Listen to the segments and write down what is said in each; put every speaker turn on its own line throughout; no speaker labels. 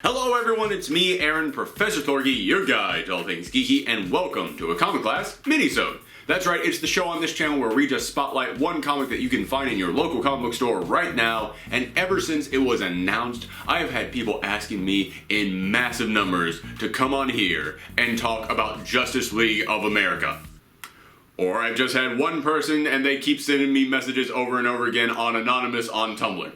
Hello everyone, it's me, Aaron, Professor Thorgy, your guide to all things geeky, and welcome to a comic class minisode. That's right, it's the show on this channel where we just spotlight one comic that you can find in your local comic book store right now, and ever since it was announced, I have had people asking me in massive numbers to come on here and talk about Justice League of America. Or I've just had one person and they keep sending me messages over and over again on Anonymous on Tumblr.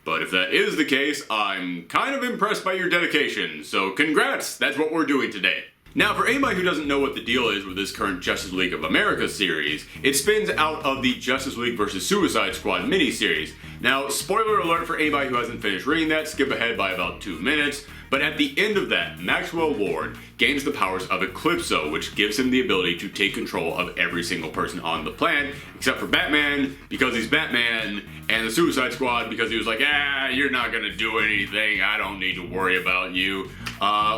But if that is the case, I'm kind of impressed by your dedication, so congrats, that's what we're doing today. Now, for anybody who doesn't know what the deal is with this current Justice League of America series, it spins out of the Justice League vs. Suicide Squad miniseries. Now, spoiler alert for anybody who hasn't finished reading that, skip ahead by about 2 minutes, but at the end of that, Maxwell Lord gains the powers of Eclipso, which gives him the ability to take control of every single person on the planet, except for Batman, because he's Batman, and the Suicide Squad, because he was like, you're not gonna do anything, I don't need to worry about you.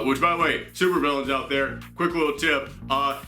Which, by the way, supervillains out there, quick little tip,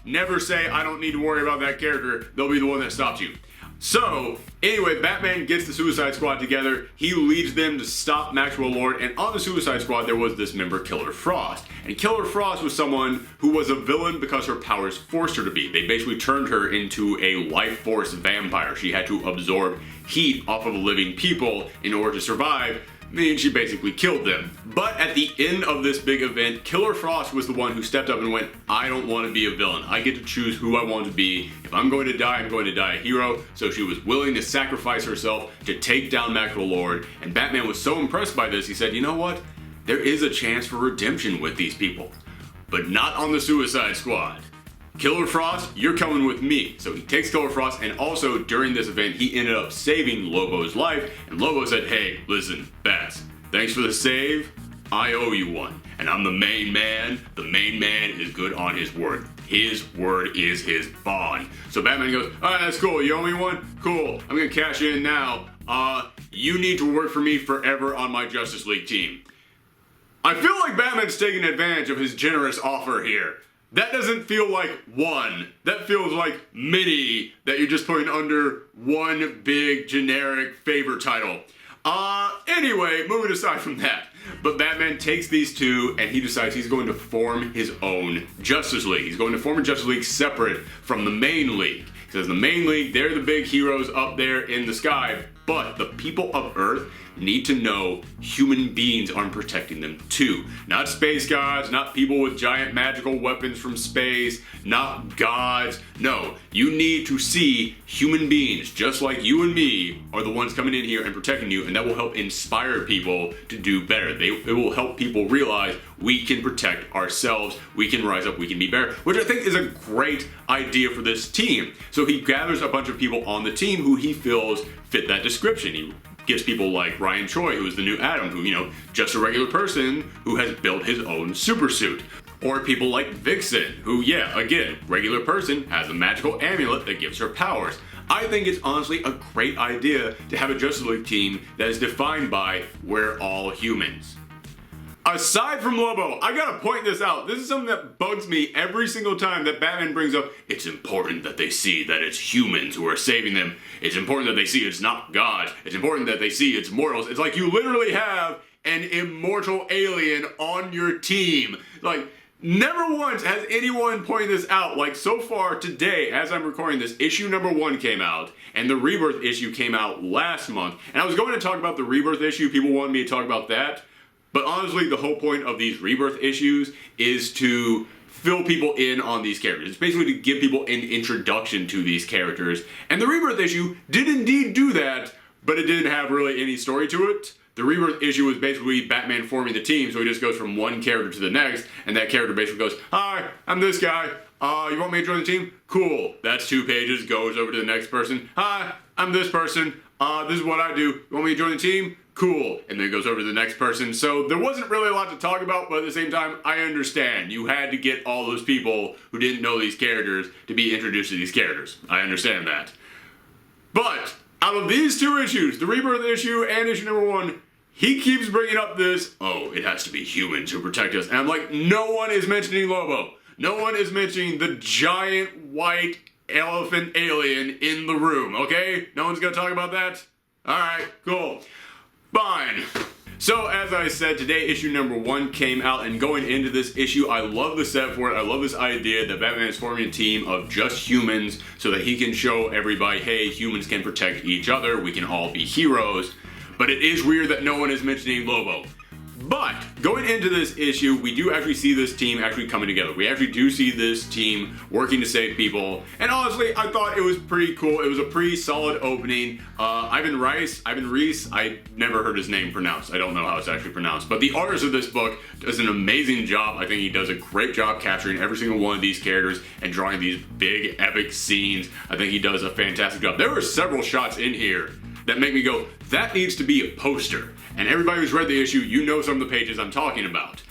never say I don't need to worry about that character, they'll be the one that stops you. So, anyway, Batman gets the Suicide Squad together, he leads them to stop Maxwell Lord, and on the Suicide Squad there was this member, Killer Frost. And Killer Frost was someone who was a villain because her powers forced her to be. They basically turned her into a life force vampire. She had to absorb heat off of living people in order to survive, meaning she basically killed them. But at the end of this big event, Killer Frost was the one who stepped up and went, I don't want to be a villain. I get to choose who I want to be. If I'm going to die, I'm going to die a hero. So she was willing to sacrifice herself to take down Maxwell Lord. And Batman was so impressed by this, he said, you know what? There is a chance for redemption with these people, but not on the Suicide Squad. Killer Frost, you're coming with me. So he takes Killer Frost, and also during this event, he ended up saving Lobo's life, and Lobo said, hey, listen, Bats, thanks for the save, I owe you one, and I'm the main man. The main man is good on his word. His word is his bond. So Batman goes, alright, that's cool, you owe me one? Cool, I'm gonna cash in now. You need to work for me forever on my Justice League team. I feel like Batman's taking advantage of his generous offer here. That doesn't feel like one. That feels like many that you're just putting under one big generic favor title. Anyway, moving aside from that. But Batman takes these two and he decides he's going to form his own Justice League. He's going to form a Justice League separate from the main league. He says the main league, they're the big heroes up there in the sky, but the people of Earth need to know human beings aren't protecting them too. Not space gods, not people with giant magical weapons from space, not gods. No, you need to see human beings, just like you and me, are the ones coming in here and protecting you, and that will help inspire people to do better. It will help people realize we can protect ourselves, we can rise up, we can be better, which I think is a great idea for this team. So he gathers a bunch of people on the team who he feels fit that description. He gets people like Ryan Choi, who is the new Atom, who, just a regular person who has built his own super suit. Or people like Vixen, who, again, regular person, has a magical amulet that gives her powers. I think it's honestly a great idea to have a Justice League team that is defined by we're all humans. Aside from Lobo, I gotta point this out. This is something that bugs me every single time that Batman brings up. It's important that they see that it's humans who are saving them. It's important that they see it's not gods. It's important that they see it's mortals. It's like you literally have an immortal alien on your team. Like, never once has anyone pointed this out. Like, so far today, as I'm recording this, issue number 1 came out, and the Rebirth issue came out last month. And I was going to talk about the Rebirth issue. People wanted me to talk about that. But honestly, the whole point of these Rebirth issues is to fill people in on these characters. It's basically to give people an introduction to these characters. And the Rebirth issue did indeed do that, but it didn't have really any story to it. The Rebirth issue was basically Batman forming the team, so he just goes from one character to the next, and that character basically goes, hi, I'm this guy. You want me to join the team? Cool. That's 2 pages, goes over to the next person. Hi, I'm this person. This is what I do. You want me to join the team? Cool. And then it goes over to the next person. So there wasn't really a lot to talk about, but at the same time, I understand. You had to get all those people who didn't know these characters to be introduced to these characters. I understand that. But out of these 2 issues, the Rebirth issue and issue number 1, he keeps bringing up this, it has to be humans who protect us. And I'm like, no one is mentioning Lobo. No one is mentioning the giant white elephant alien in the room, okay? No one's gonna talk about that? Alright, cool. Fine. So as I said, today issue number 1 came out, and going into this issue, I love the set for it. I love this idea that Batman is forming a team of just humans so that he can show everybody, hey, humans can protect each other, we can all be heroes. But it is weird that no one is mentioning Lobo. But going into this issue, we do actually see this team actually coming together. We actually do see this team working to save people. And honestly, I thought it was pretty cool. It was a pretty solid opening. Ivan Reis, I never heard his name pronounced. I don't know how it's actually pronounced. But the artist of this book does an amazing job. I think he does a great job capturing every single one of these characters and drawing these big epic scenes. I think he does a fantastic job. There were several shots in here that make me go, that needs to be a poster. And everybody who's read the issue, you know some of the pages I'm talking about.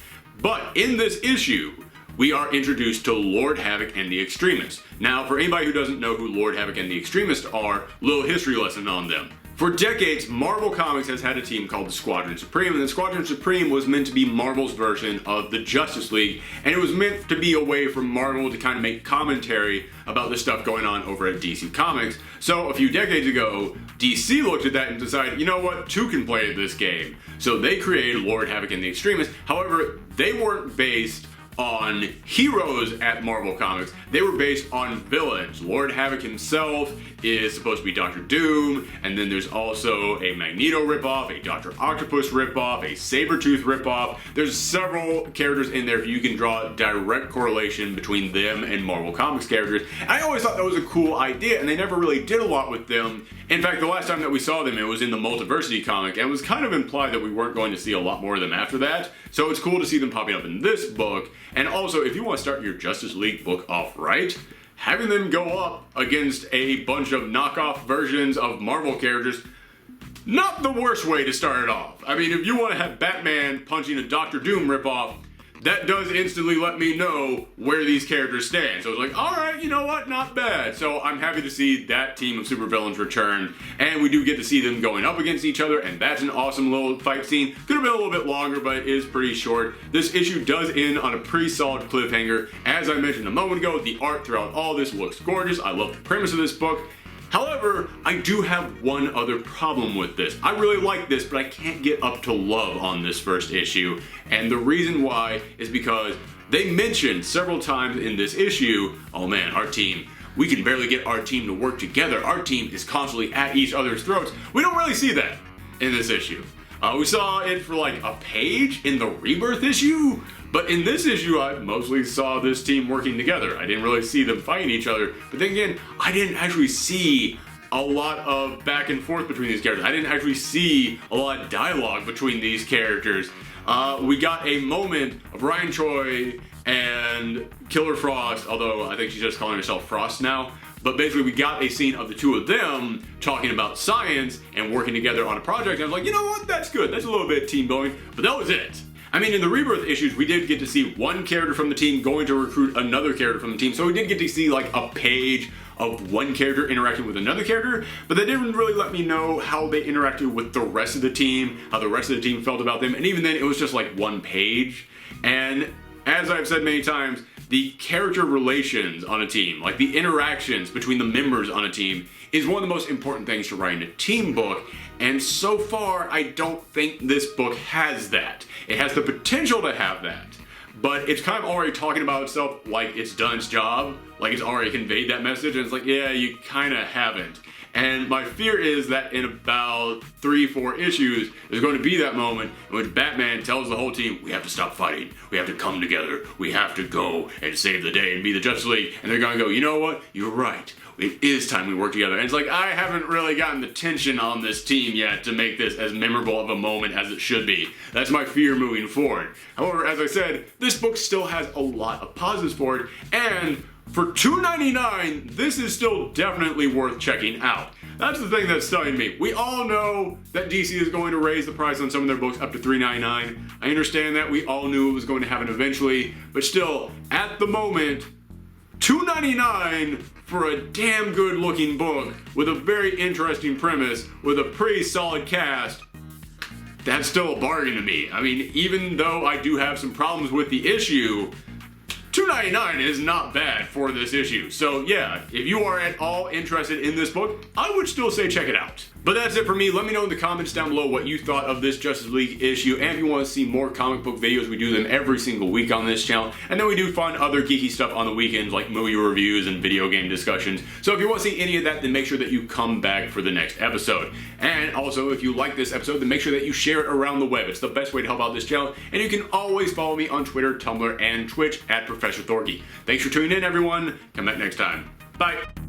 But in this issue, we are introduced to Lord Havoc and the Extremists. Now, for anybody who doesn't know who Lord Havoc and the Extremists are, little history lesson on them. For decades, Marvel Comics has had a team called the Squadron Supreme, and the Squadron Supreme was meant to be Marvel's version of the Justice League, and it was meant to be a way for Marvel to kind of make commentary about the stuff going on over at DC Comics. So a few decades ago, DC looked at that and decided, you know what, two can play this game. So they created Lord Havoc and the Extremists. However, they weren't based on heroes at Marvel Comics. They were based on villains. Lord Havoc himself is supposed to be Dr. Doom, and then there's also a Magneto ripoff, a Dr. Octopus ripoff, a Sabretooth ripoff. There's several characters in there you can draw a direct correlation between them and Marvel Comics characters. I always thought that was a cool idea, and they never really did a lot with them. In fact, the last time that we saw them, it was in the Multiversity comic, and it was kind of implied that we weren't going to see a lot more of them after that. So it's cool to see them popping up in this book. And also, if you want to start your Justice League book off right, having them go up against a bunch of knockoff versions of Marvel characters, not the worst way to start it off. I mean, if you want to have Batman punching a Dr. Doom ripoff, that does instantly let me know where these characters stand. So it's like, alright, you know what, not bad. So I'm happy to see that team of supervillains return, and we do get to see them going up against each other, and that's an awesome little fight scene. Could have been a little bit longer, but it is pretty short. This issue does end on a pretty solid cliffhanger. As I mentioned a moment ago, the art throughout all this looks gorgeous. I love the premise of this book. However, I do have one other problem with this. I really like this, but I can't get up to love on this first issue. And the reason why is because they mentioned several times in this issue, oh man, our team, we can barely get our team to work together. Our team is constantly at each other's throats. We don't really see that in this issue. We saw it for like a page in the Rebirth issue, but in this issue I mostly saw this team working together. I didn't really see them fighting each other, but then again, I didn't actually see a lot of back and forth between these characters. I didn't actually see a lot of dialogue between these characters. We got a moment of Ryan Choi and Killer Frost, although I think she's just calling herself Frost now. But basically we got a scene of the two of them talking about science and working together on a project. And I was like, you know what, that's good. That's a little bit of team building, but that was it. I mean, in the Rebirth issues, we did get to see one character from the team going to recruit another character from the team. So we did get to see like a page of one character interacting with another character, but they didn't really let me know how they interacted with the rest of the team, how the rest of the team felt about them. And even then, it was just like one page. And as I've said many times, the character relations on a team, like the interactions between the members on a team, is one of the most important things to writing a team book. And so far, I don't think this book has that. It has the potential to have that, but it's kind of already talking about itself like it's done its job, like it's already conveyed that message, and it's like, yeah, you kind of haven't. And my fear is that in about 3-4 issues, there's going to be that moment in which Batman tells the whole team, we have to stop fighting, we have to come together, we have to go and save the day and be the Justice League. And they're going to go, you know what, you're right, it is time we work together. And it's like, I haven't really gotten the tension on this team yet to make this as memorable of a moment as it should be. That's my fear moving forward. However, as I said, this book still has a lot of positives for it, and for $2.99, this is still definitely worth checking out. That's the thing that's stunning me. We all know that DC is going to raise the price on some of their books up to $3.99. I understand that. We all knew it was going to happen eventually, but still, at the moment, $2.99 for a damn good looking book with a very interesting premise with a pretty solid cast, that's still a bargain to me. I mean, even though I do have some problems with the issue, $2.99 is not bad for this issue. So yeah, if you are at all interested in this book, I would still say check it out. But that's it for me. Let me know in the comments down below what you thought of this Justice League issue, and if you want to see more comic book videos, we do them every single week on this channel, and then we do fun other geeky stuff on the weekends like movie reviews and video game discussions. So if you want to see any of that, then make sure that you come back for the next episode. And also, if you like this episode, then make sure that you share it around the web. It's the best way to help out this channel, and you can always follow me on Twitter, Tumblr, and Twitch at Professor Thorgy. Thanks for tuning in, everyone. Come back next time. Bye.